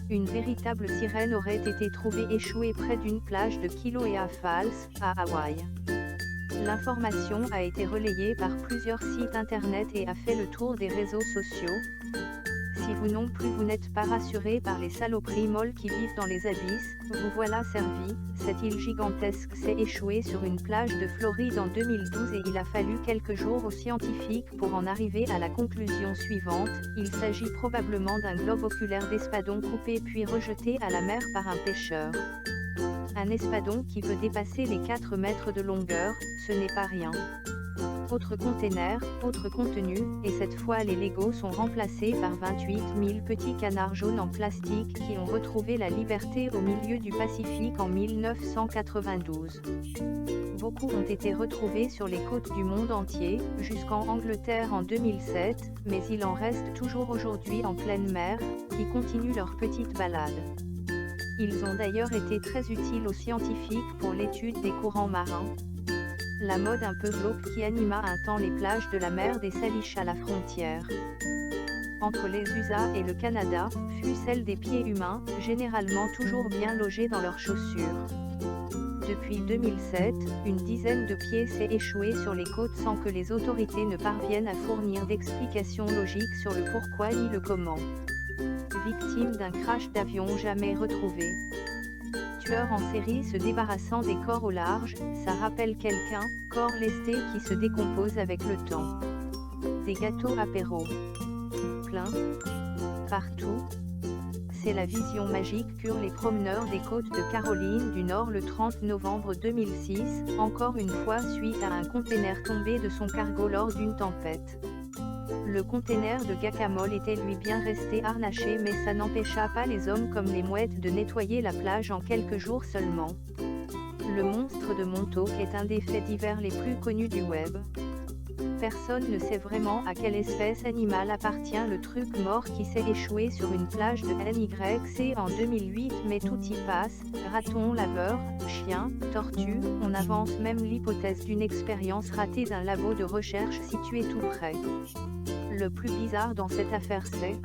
Une véritable sirène aurait été trouvée échouée près d'une plage de Kilauea Falls, à Hawaï. L'information a été relayée par plusieurs sites internet et a fait le tour des réseaux sociaux. Si vous non plus vous n'êtes pas rassuré par les saloperies molles qui vivent dans les abysses, vous voilà servi. Cette île gigantesque s'est échouée sur une plage de Floride en 2012 et il a fallu quelques jours aux scientifiques pour en arriver à la conclusion suivante: il s'agit probablement d'un globe oculaire d'espadon coupé puis rejeté à la mer par un pêcheur. Un espadon qui peut dépasser les 4 mètres de longueur, ce n'est pas rien. Autre container, autre contenu, et cette fois les Legos sont remplacés par 28 000 petits canards jaunes en plastique qui ont retrouvé la liberté au milieu du Pacifique en 1992. Beaucoup ont été retrouvés sur les côtes du monde entier, jusqu'en Angleterre en 2007, mais il en reste toujours aujourd'hui en pleine mer, qui continuent leur petite balade. Ils ont d'ailleurs été très utiles aux scientifiques pour l'étude des courants marins. La mode un peu glauque qui anima un temps les plages de la mer des Salish à la frontière entre les USA et le Canada, fut celle des pieds humains, généralement toujours bien logés dans leurs chaussures. Depuis 2007, une dizaine de pieds s'est échoué sur les côtes sans que les autorités ne parviennent à fournir d'explications logiques sur le pourquoi ni le comment. Victime d'un crash d'avion jamais retrouvé. Tueur en série se débarrassant des corps au large, ça rappelle quelqu'un, corps lesté qui se décompose avec le temps. Des gâteaux apéro. Plein. Partout. C'est la vision magique qu'eurent les promeneurs des côtes de Caroline du Nord le 30 novembre 2006, encore une fois suite à un container tombé de son cargo lors d'une tempête. Le container de guacamole était lui bien resté harnaché, mais ça n'empêcha pas les hommes comme les mouettes de nettoyer la plage en quelques jours seulement. Le monstre de Montauk est un des faits divers les plus connus du web. Personne ne sait vraiment à quelle espèce animale appartient le truc mort qui s'est échoué sur une plage de NYC en 2008, mais tout y passe: raton laveur, chien, tortue. On avance même l'hypothèse d'une expérience ratée d'un labo de recherche situé tout près. Le plus bizarre dans cette affaire, c'est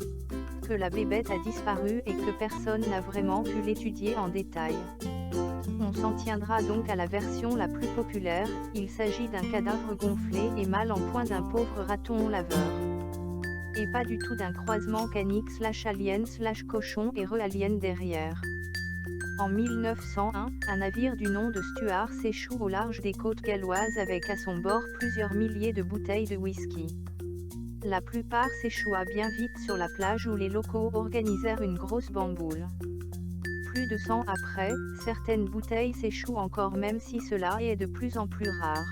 que la bébête a disparu et que personne n'a vraiment pu l'étudier en détail. On s'en tiendra donc à la version la plus populaire: il s'agit d'un cadavre gonflé et mal en point d'un pauvre raton laveur. Et pas du tout d'un croisement canique/alien/cochon et re-alien derrière. En 1901, un navire du nom de Stuart s'échoue au large des côtes galloises avec à son bord plusieurs milliers de bouteilles de whisky. La plupart s'échoua bien vite sur la plage où les locaux organisèrent une grosse bamboule. Plus de 100 après, certaines bouteilles s'échouent encore, même si cela est de plus en plus rare.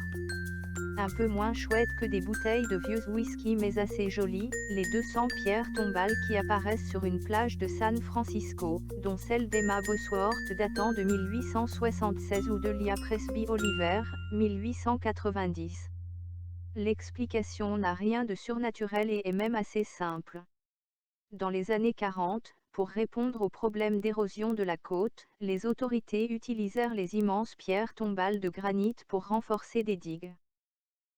Un peu moins chouette que des bouteilles de vieux whisky mais assez jolies, les 200 pierres tombales qui apparaissent sur une plage de San Francisco, dont celle d'Emma Bosworth datant de 1876 ou de Leah Presby Oliver, 1890. L'explication n'a rien de surnaturel et est même assez simple. Dans les années 40, pour répondre aux problèmes d'érosion de la côte, les autorités utilisèrent les immenses pierres tombales de granit pour renforcer des digues.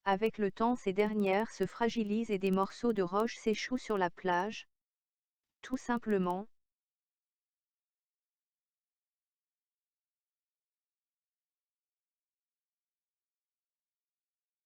Avec le temps, ces dernières se fragilisent et des morceaux de roche s'échouent sur la plage. Tout simplement,